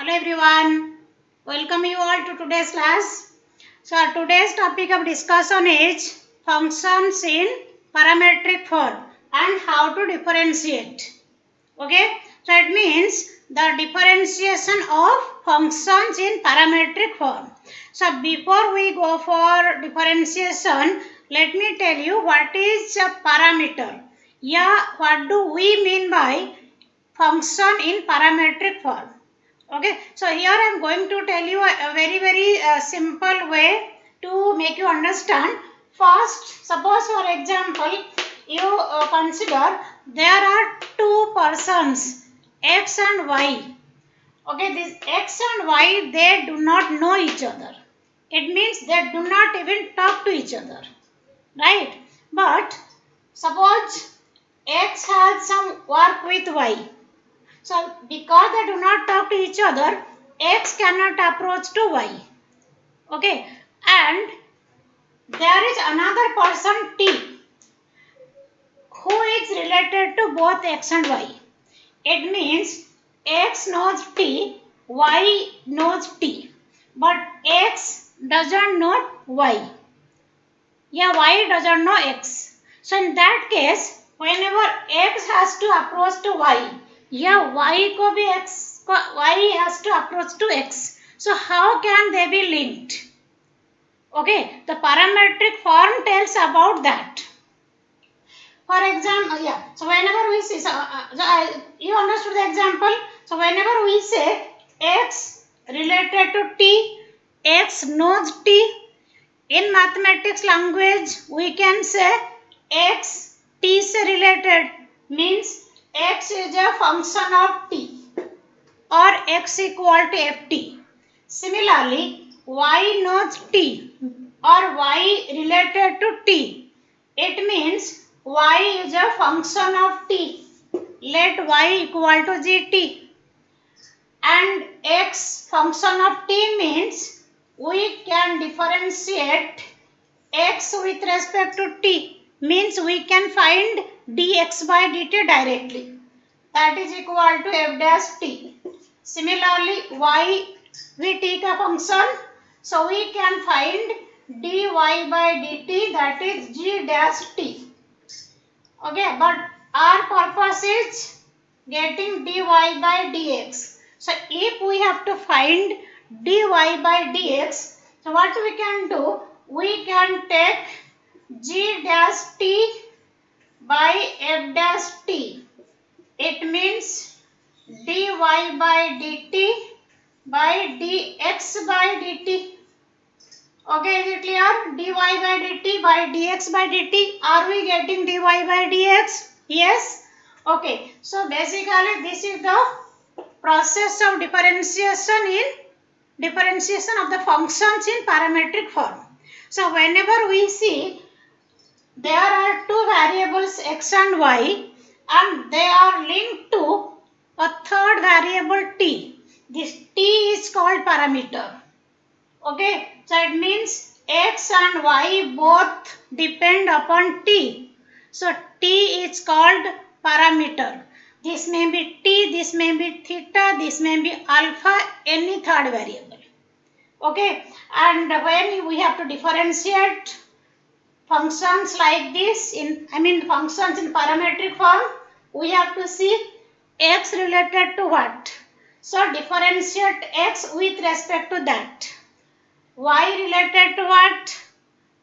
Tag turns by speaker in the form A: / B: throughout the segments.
A: Hello everyone, welcome you all to today's class. So our today's topic of discussion is functions in parametric form and how to differentiate. Okay, so it means the differentiation of functions in parametric form. So before we go for differentiation, let me tell you what is a parameter. Yeah, what do we mean by function in parametric form? Okay, so here I am going to tell you a very simple way to make you understand. First, suppose for example, you consider there are two persons, X and Y. Okay, this X and Y, they do not know each other. It means they do not even talk to each other, right? But suppose X has some work with Y. So, because they do not talk to each other, X cannot approach to Y. Okay, and there is another person T who is related to both X and Y. It means X knows T, Y knows T, but X doesn't know Y. Yeah, Y doesn't know X. So in that case, whenever X has to approach to Y, yeah, Y को भी X को Y has to approach to X. So how can they be linked? Okay, the parametric form tells about that. For example, yeah. So whenever we see, you understood the example. So whenever we say X related to T, X knows T. In mathematics language, we can say x t से related means x is a function of t or x equal to ft. Similarly, y knows t or y related to t. It means y is a function of t. Let y equal to gt. And x function of t means we can differentiate x with respect to t, means we can find dx by dt directly, that is equal to f dash t. Similarly, y we take a function, so we can find dy by dt, that is g dash t. Okay, but our purpose is getting dy by dx. So if we have to find dy by dx, so what we can do, we can take g dash t by f dash t. It means dy by dt by dx by dt. Okay, is it clear? Dy by dt by dx by dt. Are we getting dy by dx? Yes. Okay. So basically this is the process of differentiation of the functions in parametric form. So whenever we see there are two variables x and y and they are linked to a third variable t. This t is called parameter. Okay, so it means x and y both depend upon t. So t is called parameter. This may be t, this may be theta, this may be alpha, any third variable. Okay, and when we have to differentiate functions like this functions in parametric form, we have to see x related to what. So differentiate x with respect to that. Y related to what?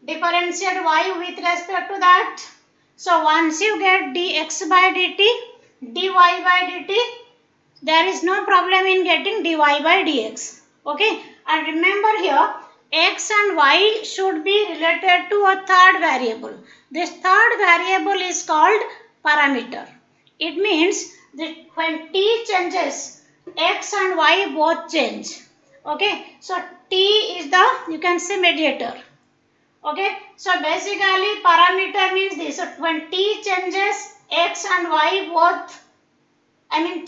A: Differentiate y with respect to that. So once you get dx by dt, dy by dt, there is no problem in getting dy by dx. Okay, and remember here x and y should be related to a third variable. This third variable is called parameter. It means that when t changes, x and y both change. Okay, so t is the, you can say, mediator. Okay, so basically parameter means this. So when t changes, x and y both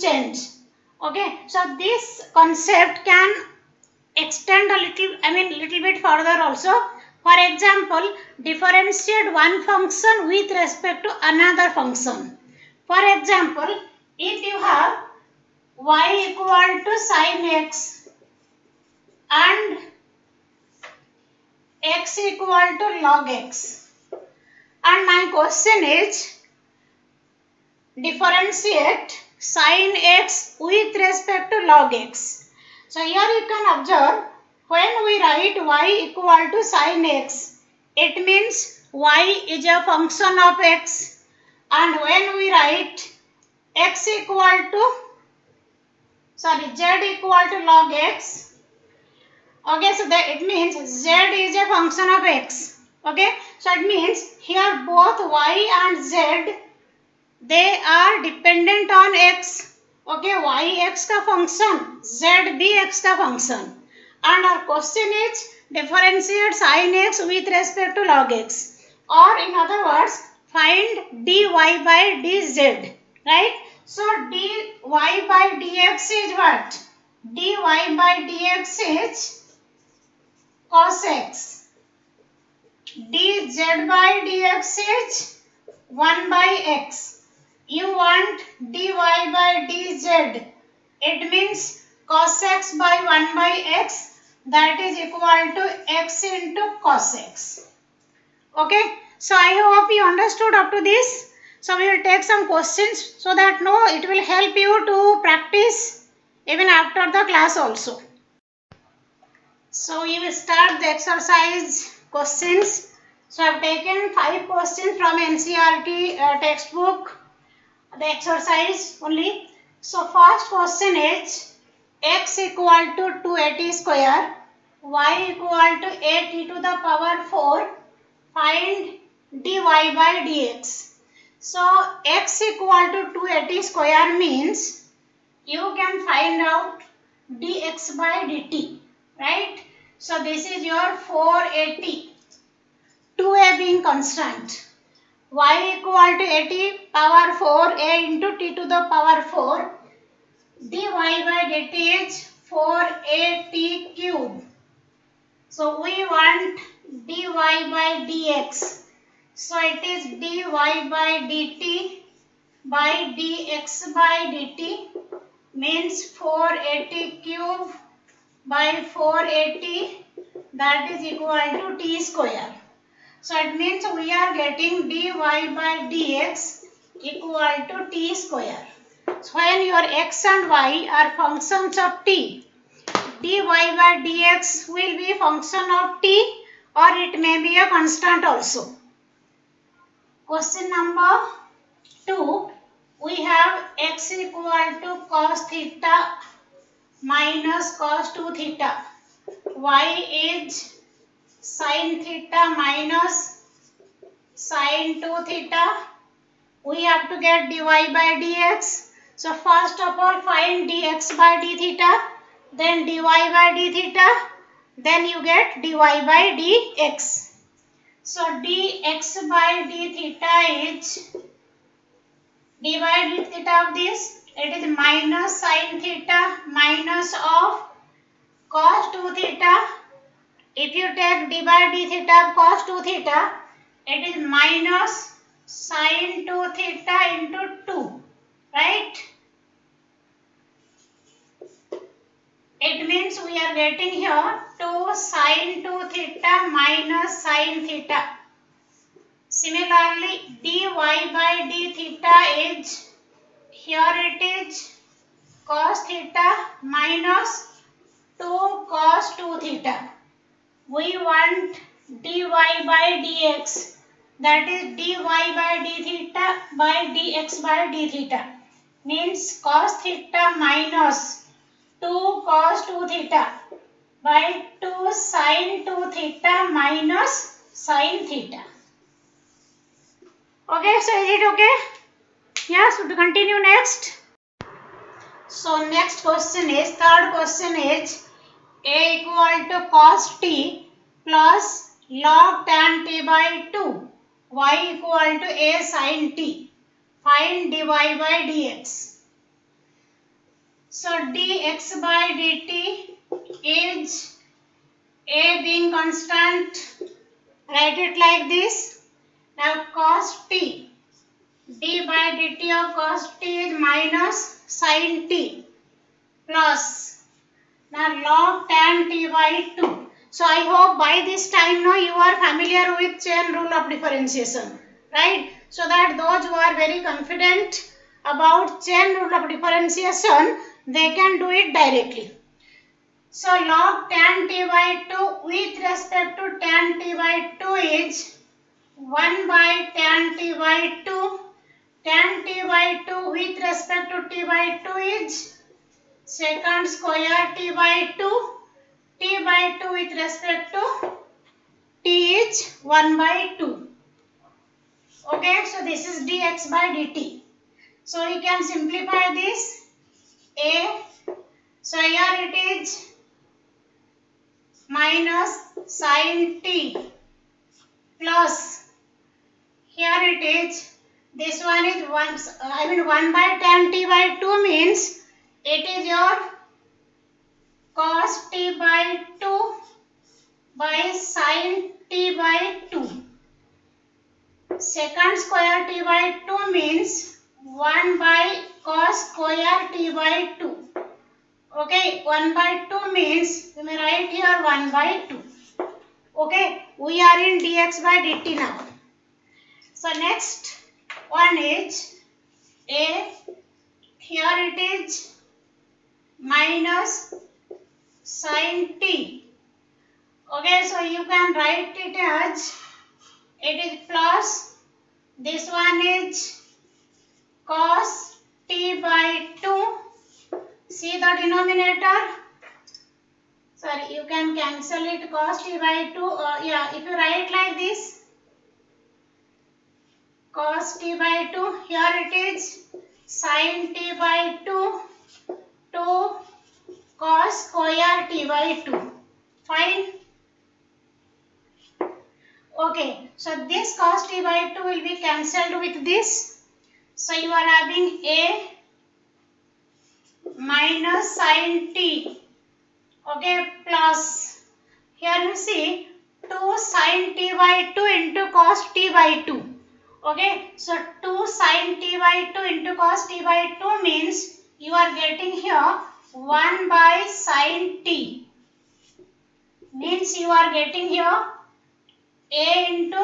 A: change. Okay, so this concept can extend a little bit further also. For example, differentiate one function with respect to another function. For example, if you have y equal to sin x and x equal to log x. And my question is differentiate sin x with respect to log x. So here you can observe when we write y equal to sin x, it means y is a function of x, and when we write x equal to z equal to log x, okay, so that it means z is a function of x. Okay, so it means here both y and z they are dependent on x. Okay, y x का function, z भी x का function, and our question is differentiate sin x with respect to log x, or in other words find dy by dz, right? So dy by dx is what? Dy by dx is cos x. dz by dx is 1 by x. You want dy by dz. It means cos x by 1 by x, that is equal to x into cos x. Okay. So I hope you understood up to this. So we will take some questions so that it will help you to practice even after the class also. So we will start the exercise questions. So I have taken 5 questions from NCERT textbook, the exercise only. So first question is x equal to 280 square, y equal to 8 to the power 4, find dy by dx. So x equal to 280 square means you can find out dx by dt, right? So this is your 480, 2a being constant. Y equal to 80 power 4 a into t to the power 4, dy by dt is 4at cube. So we want dy by dx. So it is dy by dt by dx by dt means 480 cube by 480, that is equal to t square. So it means we are getting dy by dx equal to t square. So when your x and y are functions of t, dy by dx will be function of t, or it may be a constant also. Question number 2, we have x equal to cos theta minus cos 2 theta, y is sin theta minus sin 2 theta. We have to get dy by dx. So first of all find dx by d theta, then dy by d theta, then you get dy by dx. So dx by d theta is dy by d theta of this, it is minus sin theta minus of cos 2 theta. If you take dy by d theta of cos 2 theta, it is minus sin 2 theta into 2, right? It means we are getting here 2 sin 2 theta minus sin theta. Similarly, dy by d theta is, here it is cos theta minus 2 cos 2 theta. We want dy by dx, that is dy by d theta by dx by d theta, means cos theta minus 2 cos 2 theta by 2 sin 2 theta minus sin theta. Okay, so is it okay? Yeah, so to continue next. So next question is, third question is a equal to cos t plus log tan t by 2, y equal to a sin t. Find dy by dx. So dx by dt is a being constant, write it like this. Now cos t, d by dt of cos t is minus sin t. plus now log tan t by 2. So I hope by this time now you are familiar with chain rule of differentiation, right? So that those who are very confident about chain rule of differentiation, they can do it directly. So log tan t by 2 with respect to tan t by 2 is 1 by tan t by 2. Tan t by 2 with respect to t by 2 is secant square t by 2. T by 2 with respect to t is 1 by 2. Okay, so this is dx by dt. So you can simplify this. A, so here it is minus sin t plus here it is, this one is 1 by tan t by 2 means it is your cos t by 2 by sin t by 2. Secant square t by 2 means 1 by cos square t by 2. Okay, 1 by 2 means you may write here 1 by 2. Okay, we are in dx by dt now. So next one is a, here it is minus sin t. Okay, so you can write it as it is plus, this one is cos t by 2. See the denominator. Sorry, you can cancel it, cos t by 2. Yeah, if you write like this, cos t by 2, here it is sin t by 2 to cos square t by 2. Fine. Okay, so this cos t by 2 will be cancelled with this. So you are having a minus sin t. Okay, plus here you see 2 sin t by 2 into cos t by 2. Okay, so 2 sin t by 2 into cos t by 2 means you are getting here 1 by sin t. Means you are getting here a into,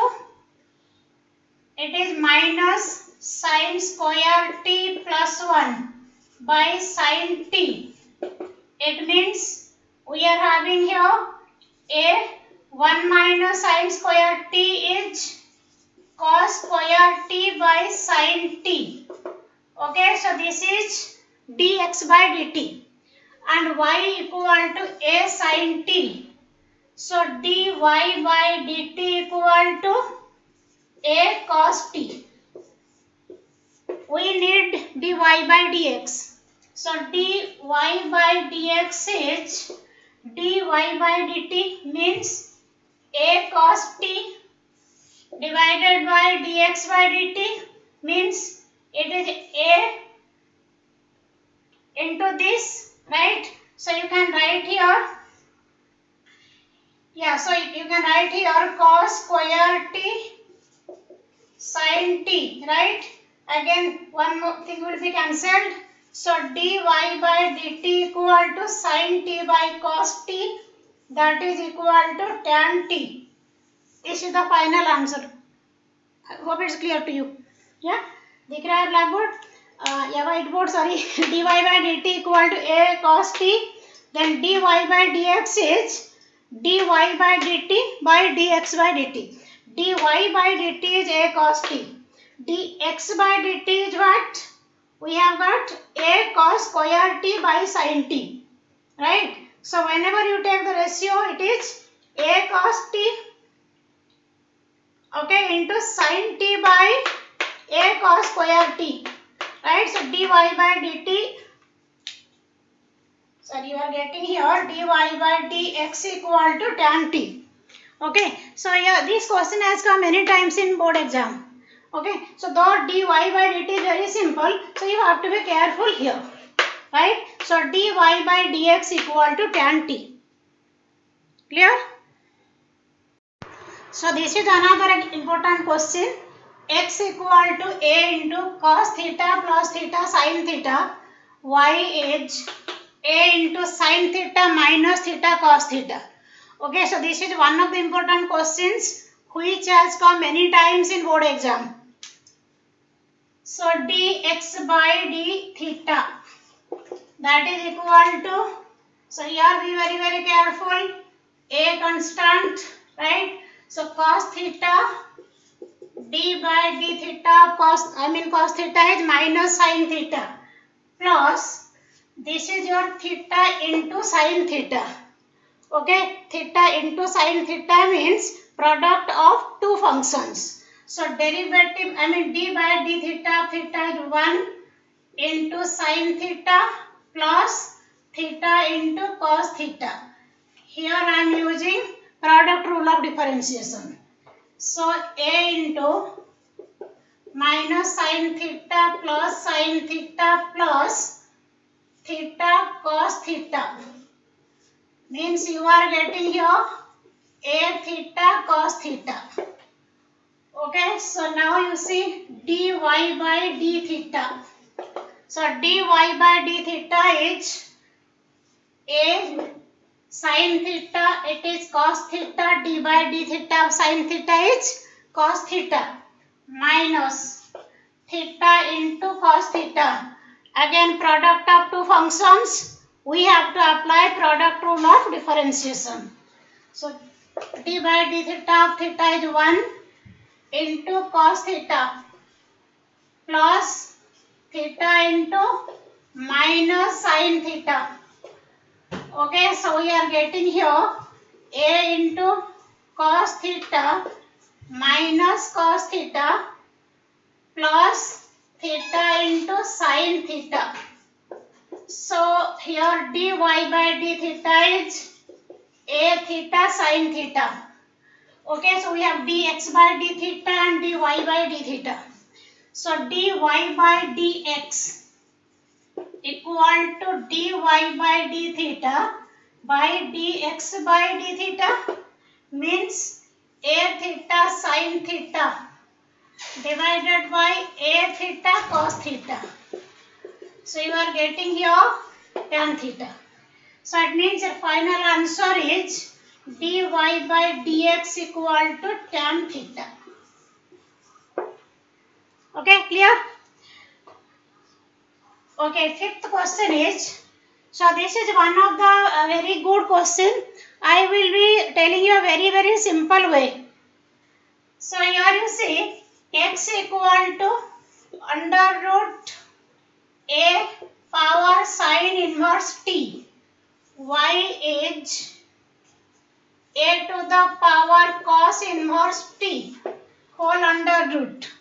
A: it is minus sin square t plus 1 by sin t. It means we are having here a 1 minus sin square t is cos square t by sin t. Okay, so this is dx by dt and y equal to a sin t. So dy by dt equal to a cos t. We need dy by dx. So dy by dx is dy by dt means a cos t divided by dx by dt means it is a into this, right? So you can write here, yeah, so you can write here cos square t sin t, right? Again one more thing will be cancelled. So dy by dt equal to sin t by cos t, that is equal to tan t. This is the final answer. I hope it's clear to you. Yeah, दिख रहा है blackboard? Yeah, whiteboard, sorry. dy by dt equal to a cos t. Then dy by dx is dy by dt by dx by dt. dy by dt is a cos t. dx by dt is what? We have got a cos square t by sin t. Right? So whenever you take the ratio, it is a cos t, okay, into sin t by a cos square t. Right? So dy by dt, sorry, you are getting here dy by dx equal to tan t. Okay, so yeah, this question has come many times in board exam. Okay, so though dy by dt is very simple, so you have to be careful here, right? So dy by dx equal to tan t. Clear? So this is another important question. X equal to a into cos theta plus theta sin theta. Y is a into sin theta minus theta cos theta. Okay, so this is one of the important questions which has come many times in board exam. So dx by d theta, that is equal to, so here be very careful, a constant, right? So cos theta d by d theta cos theta is minus sin theta plus this is your theta into sin theta. Okay, theta into sin theta means product of two functions. So derivative, d by d theta of theta is 1 into sin theta plus theta into cos theta. Here I am using product rule of differentiation. So a into minus sin theta plus sin theta plus theta cos theta means you are getting here a theta cos theta. Okay, so now you see dy by d theta. So dy by d theta is a sin theta, it is cos theta, d by d theta of sin theta is cos theta minus theta into cos theta. Again product of two functions, we have to apply product rule of differentiation. So d by d theta of theta is 1 into cos theta plus theta into minus sin theta. Okay, so we are getting here a into cos theta minus cos theta plus theta into sin theta. So here dy by d theta is a theta sin theta. Okay, so we have dx by d theta and dy by d theta. So dy by dx equal to dy by d theta by dx by d theta means a theta sin theta divided by a theta cos theta. So you are getting here tan theta. So it means your final answer is dy by dx equal to tan theta. Okay, clear? Okay, fifth question is, so this is one of the very good question. I will be telling you a very simple way. So here you see x equal to under root a power sin inverse t, y is a to the power cos inverse t whole under root.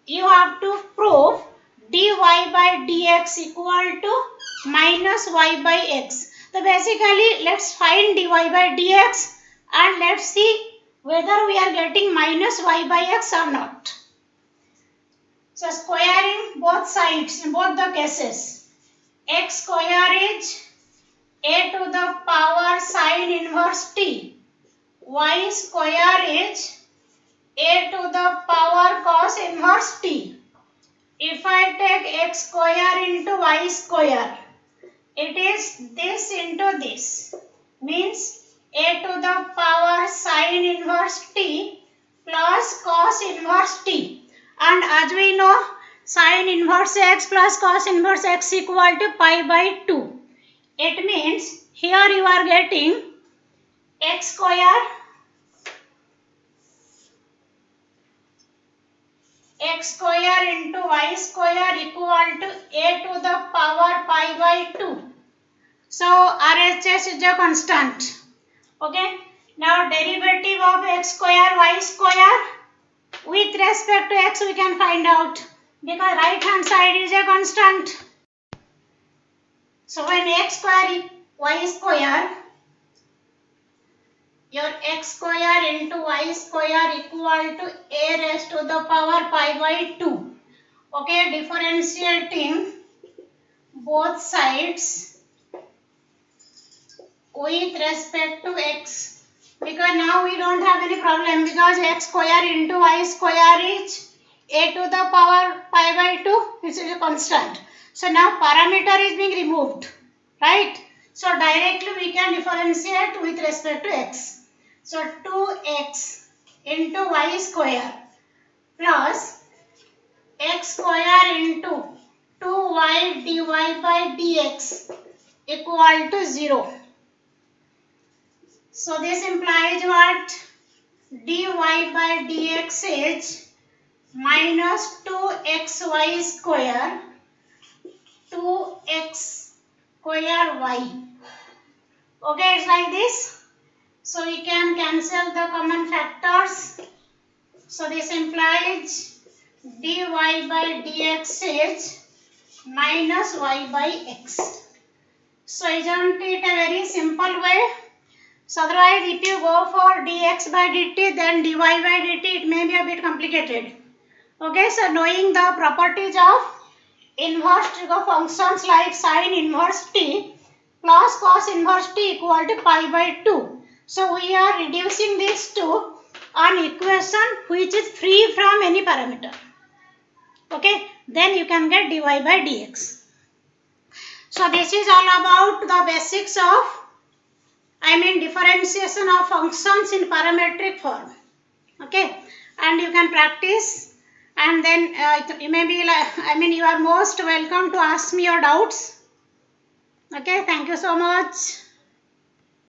A: You have to prove dy by dx equal to minus y by x. So basically let's find dy by dx and let's see whether we are getting minus y by x or not. So squaring both sides in both the cases, x square is a to the power sin inverse t, y square is a to the power cos inverse t. If I take x square into y square, it is this into this, means a to the power sin inverse t plus cos inverse t. And as we know, sin inverse x plus cos inverse x equal to pi by 2. It means here you are getting x square into y square equal to a to the power pi by 2. So RHS is a constant. Okay. Now derivative of x square y square with respect to x we can find out because right hand side is a constant. So when x square y square, your x square into y square equal to a raised to the power pi by 2. Okay, differentiating both sides with respect to x, because now we don't have any problem because x square into y square is a to the power pi by 2, which is a constant. So now parameter is being removed. right? So directly we can differentiate with respect to x. So 2x into y square plus x square into 2y dy by dx equal to 0. So this implies what? Dy by dx is minus 2xy square 2x square y. Okay, it's like this. So we can cancel the common factors. So this implies dy by dx is minus y by x. So isn't it a very simple way? So otherwise if you go for dx by dt then dy by dt it may be a bit complicated. Okay, so knowing the properties of inverse trig functions like sin inverse t plus cos inverse t equal to pi by 2. So we are reducing this to an equation which is free from any parameter. Okay, then you can get dy by dx. So this is all about the basics of differentiation of functions in parametric form. Okay, and you can practice, and then it may be like, you are most welcome to ask me your doubts. Okay, thank you so much.